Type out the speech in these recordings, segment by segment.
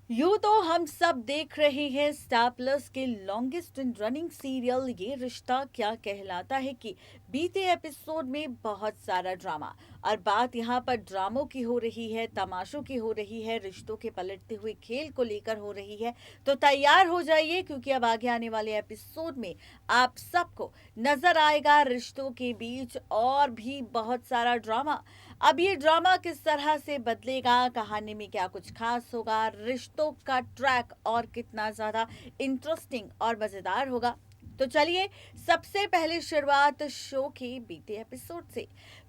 यूँ तो हम सब देख रहे हैं स्टार प्लस के लॉन्गेस्ट रनिंग सीरियल ये रिश्ता क्या कहलाता है कि बीते एपिसोड में बहुत सारा ड्रामा। और बात यहाँ पर ड्रामों की हो रही है, तमाशों की हो रही है, रिश्तों के पलटते हुए खेल को लेकर हो रही है। तो तैयार हो जाइए क्योंकि अब आगे आने वाले एपिसोड में आप सबको नजर आएगा रिश्तों के बीच और भी बहुत सारा ड्रामा। अब ये ड्रामा किस तरह से बदलेगा, कहानी में क्या कुछ खास होगा, रिश्तों का ट्रैक और कितना ज्यादा इंटरेस्टिंग और मजेदार होगा। तो चलिए सबसे पहले शुरुआत शो के बीते एपिसोड से।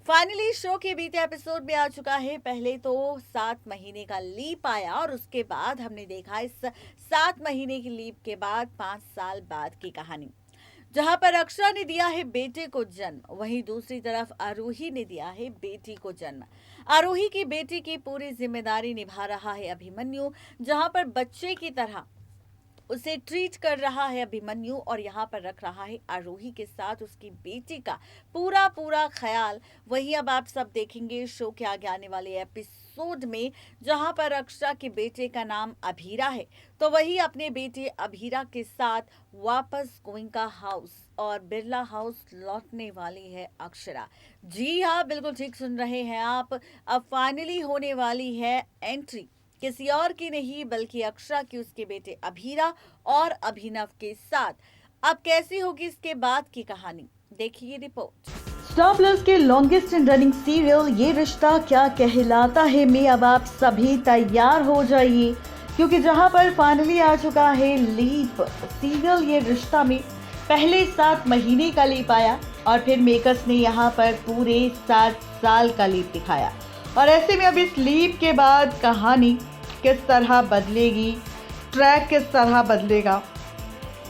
फाइनली शो के बीते एपिसोड में आ चुका है। पहले तो 7 महीने का लीप आया और उसके बाद हमने देखा इस 7 महीने की लीप के बाद 5 साल बाद की कहानी, जहां पर अक्षरा ने दिया है बेटे को जन्म, वहीं दूसरी तरफ आरोही ने दिया है बेटी को जन्म। आरोही की बेटी की पूरी जिम्मेदारी निभा रहा है अभिमन्यु, जहां पर बच्चे की तरह उसे ट्रीट कर रहा है अभिमन्यु और यहाँ पर रख रहा है आरोही के साथ उसकी बेटी का पूरा पूरा ख्याल। वही अब आप सब देखेंगे शो के आगे आने वाले एपिसोड में, जहाँ पर अक्षरा के बेटे का नाम अभीरा है, तो वही अपने बेटे अभीरा के साथ वापस गोइंका हाउस और बिरला हाउस लौटने वाली है अक्षरा। जी हाँ, बिल्कुल ठीक सुन रहे हैं आप। अब फाइनली होने वाली है एंट्री किसी और की नहीं बल्कि अक्षरा की उसके बेटे अभीरा और अभिनव के साथ। अब कैसी होगी इसके बाद की कहानी, देखिए रिपोर्ट। स्टार प्लस के लॉन्गेस्ट रनिंग सीरियल ये रिश्ता क्या कहलाता है में अब आप सभी तैयार हो जाइए क्योंकि जहां पर फाइनली आ चुका है लीप। सीरियल ये रिश्ता में पहले 7 महीने का लीप आया और फिर मेकर्स ने यहाँ पर पूरे 7 साल का लीप दिखाया। और ऐसे में अब इस लीप के बाद कहानी किस तरह बदलेगी, ट्रैक किस तरह बदलेगा,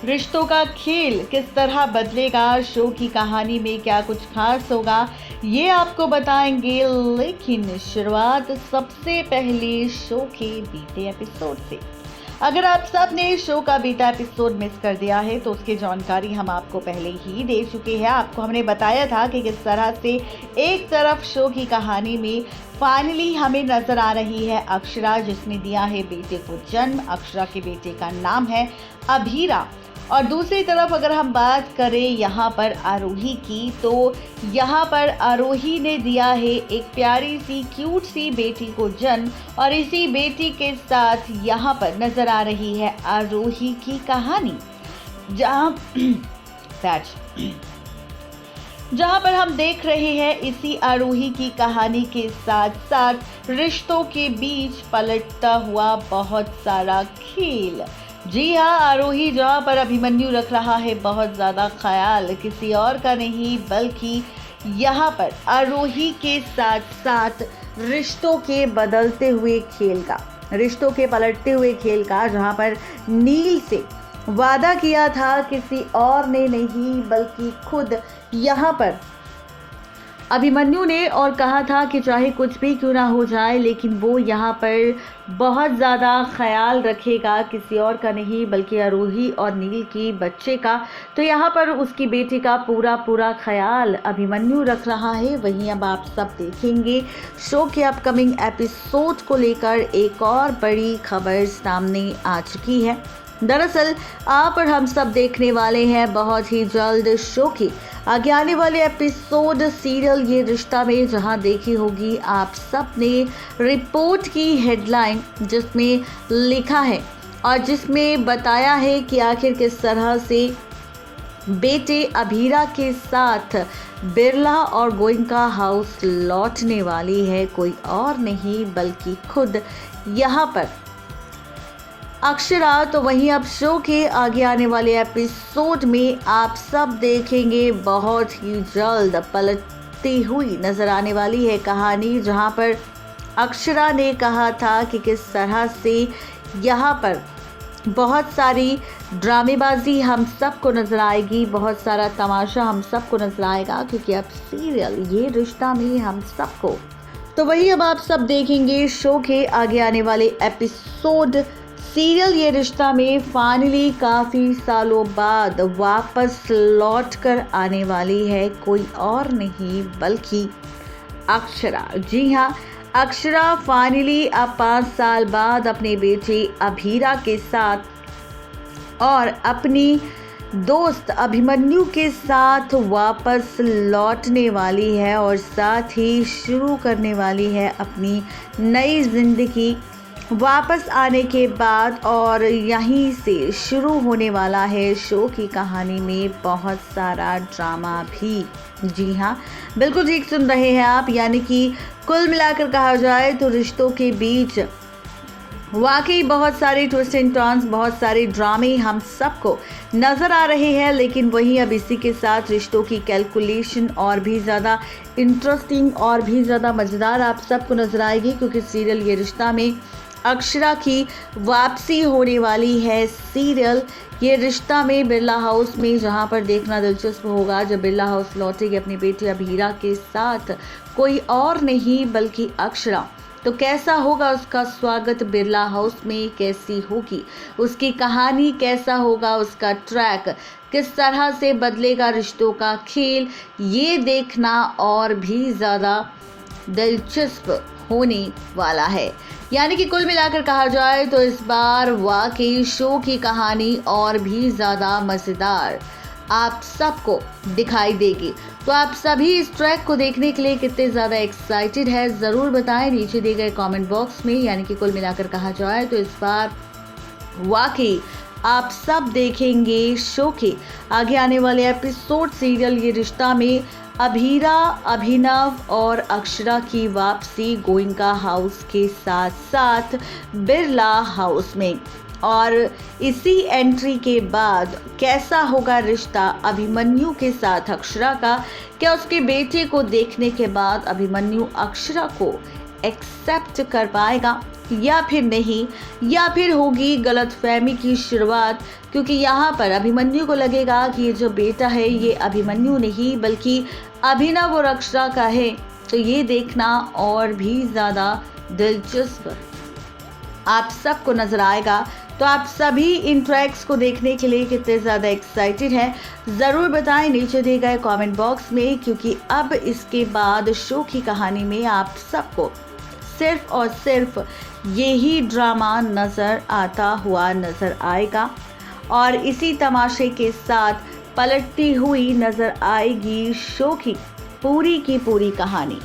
रिश्तों का खेल किस तरह बदलेगा, शो की कहानी में क्या कुछ खास होगा, ये आपको बताएंगे। लेकिन शुरुआत सबसे पहले शो के बीते एपिसोड से। अगर आप सब ने शो का बीता एपिसोड मिस कर दिया है तो उसकी जानकारी हम आपको पहले ही दे चुके हैं। आपको हमने बताया था कि किस तरह से एक तरफ शो की कहानी में फाइनली हमें नजर आ रही है अक्षरा, जिसने दिया है बेटे को जन्म। अक्षरा के बेटे का नाम है अभीरा। और दूसरी तरफ अगर हम बात करें यहाँ पर आरोही की, तो यहाँ पर आरोही ने दिया है एक प्यारी सी क्यूट सी बेटी को जन्म और इसी बेटी के साथ यहाँ पर नजर आ रही है आरोही की कहानी, जहाँ पर हम देख रहे हैं इसी आरोही की कहानी के साथ साथ रिश्तों के बीच पलटता हुआ बहुत सारा खेल। जी हाँ, आरोही जहाँ पर अभिमन्यु रख रहा है बहुत ज़्यादा ख्याल किसी और का नहीं बल्कि यहाँ पर आरोही के साथ साथ रिश्तों के बदलते हुए खेल का, रिश्तों के पलटते हुए खेल का, जहाँ पर नील से वादा किया था किसी और ने नहीं बल्कि खुद यहाँ पर अभिमन्यु ने, और कहा था कि चाहे कुछ भी क्यों ना हो जाए लेकिन वो यहाँ पर बहुत ज़्यादा ख्याल रखेगा किसी और का नहीं बल्कि आरोही और नील की बच्चे का। तो यहाँ पर उसकी बेटी का पूरा पूरा ख्याल अभिमन्यु रख रहा है। वहीं अब आप सब देखेंगे शो के अपकमिंग एपिसोड को लेकर एक और बड़ी खबर सामने आ चुकी है। दरअसल आप और हम सब देखने वाले हैं बहुत ही जल्द शो के आगे आने वाले एपिसोड सीरियल ये रिश्ता में, जहां देखी होगी आप सब ने रिपोर्ट की हेडलाइन जिसमें लिखा है और जिसमें बताया है कि आखिर किस तरह से बेटे अभीरा के साथ बिरला और गोइंका हाउस लौटने वाली है कोई और नहीं बल्कि खुद यहाँ पर अक्षरा। तो वहीं अब शो के आगे आने वाले एपिसोड में आप सब देखेंगे बहुत ही जल्द पलटती हुई नजर आने वाली है कहानी, जहां पर अक्षरा ने कहा था कि किस तरह से यहाँ पर बहुत सारी ड्रामेबाजी हम सबको नजर आएगी, बहुत सारा तमाशा हम सबको नजर आएगा क्योंकि अब सीरियल ये रिश्ता में हम सबको। तो वही अब आप सब देखेंगे शो के आगे आने वाले एपिसोड सीरियल ये रिश्ता में फाइनली काफ़ी सालों बाद वापस लौट कर आने वाली है कोई और नहीं बल्कि अक्षरा। जी हाँ, अक्षरा फाइनली अब 5 साल बाद अपने बेटे अभीरा के साथ और अपनी दोस्त अभिमन्यु के साथ वापस लौटने वाली है और साथ ही शुरू करने वाली है अपनी नई जिंदगी वापस आने के बाद। और यहीं से शुरू होने वाला है शो की कहानी में बहुत सारा ड्रामा भी। जी हाँ, बिल्कुल ठीक सुन रहे हैं आप, यानी कि कुल मिलाकर कहा जाए तो रिश्तों के बीच वाकई बहुत सारे ट्विस्ट एंड टर्न्स, बहुत सारे ड्रामे हम सबको नज़र आ रहे हैं। लेकिन वहीं अब इसी के साथ रिश्तों की कैलकुलेशन और भी ज़्यादा इंटरेस्टिंग और भी ज़्यादा मज़ेदार आप सबको नज़र आएगी, क्योंकि सीरियल ये रिश्ता में अक्षरा की वापसी होने वाली है। सीरियल ये रिश्ता में बिरला हाउस में, जहां पर देखना दिलचस्प होगा जब बिरला हाउस लौटेगी अपने बेटे अभीरा के साथ, कोई और नहीं बल्कि अक्षरा। तो कैसा होगा उसका स्वागत बिरला हाउस में, कैसी होगी उसकी कहानी, कैसा होगा उसका ट्रैक, किस तरह से बदलेगा रिश्तों का खेल, ये देखना और भी ज़्यादा दिलचस्प होने वाला है। यानी कि कुल मिलाकर कहा जाए तो इस बार वाकई शो की कहानी और भी ज़्यादा मज़ेदार आप सबको दिखाई देगी। तो आप सभी इस ट्रैक को देखने के लिए कितने ज़्यादा एक्साइटेड है, ज़रूर बताएं नीचे दिए गए कमेंट बॉक्स में। यानी कि कुल मिलाकर कहा जाए तो इस बार वाकई आप सब देखेंगे शो के आगे आने वाले एपिसोड सीरियल ये रिश्ता में अभीरा, अभिनव और अक्षरा की वापसी गोइंका हाउस के साथ साथ बिरला हाउस में। और इसी एंट्री के बाद कैसा होगा रिश्ता अभिमन्यु के साथ अक्षरा का, क्या उसके बेटे को देखने के बाद अभिमन्यु अक्षरा को एक्सेप्ट कर पाएगा या फिर नहीं, या फिर होगी गलतफहमी की शुरुआत, क्योंकि यहाँ पर अभिमन्यु को लगेगा कि ये जो बेटा है ये अभिमन्यु नहीं बल्कि अभिनव और अक्षरा का है। तो ये देखना और भी ज़्यादा दिलचस्प आप सबको नजर आएगा। तो आप सभी इन ट्रैक्स को देखने के लिए कितने ज़्यादा एक्साइटेड हैं, ज़रूर बताएं नीचे दिए गए कमेंट बॉक्स में, क्योंकि अब इसके बाद शो की कहानी में आप सबको सिर्फ और सिर्फ यही ड्रामा नज़र आता हुआ नज़र आएगा और इसी तमाशे के साथ पलटती हुई नज़र आएगी शो की पूरी कहानी।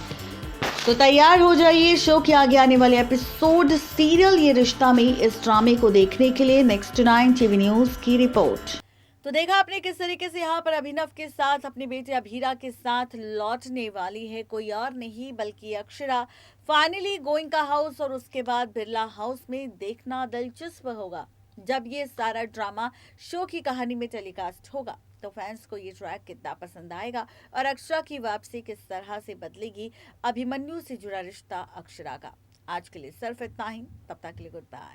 तो तैयार हो जाइए शो के आगे आने वाले एपिसोड सीरियल ये रिश्ता में इस ड्रामे को देखने के लिए। नेक्स्ट 9 टीवी न्यूज़ की रिपोर्ट। तो देखा आपने किस तरीके से यहाँ पर अभिनव के साथ अपने बेटे अभीरा के साथ लौटने वाली है कोई और नहीं बल्कि अक्षरा। फाइनली गोइंका हाउस और उसके बाद बिरला हाउस में देखना दिलचस्प होगा जब ये सारा ड्रामा शो की कहानी में टेलीकास्ट होगा। तो फैंस को ये ट्रैक कितना पसंद आएगा और अक्षरा की वापसी किस तरह से बदलेगी अभिमन्यु से जुड़ा रिश्ता अक्षरा का। आज के लिए सिर्फ इतना ही, तब तक के लिए गुड बाय।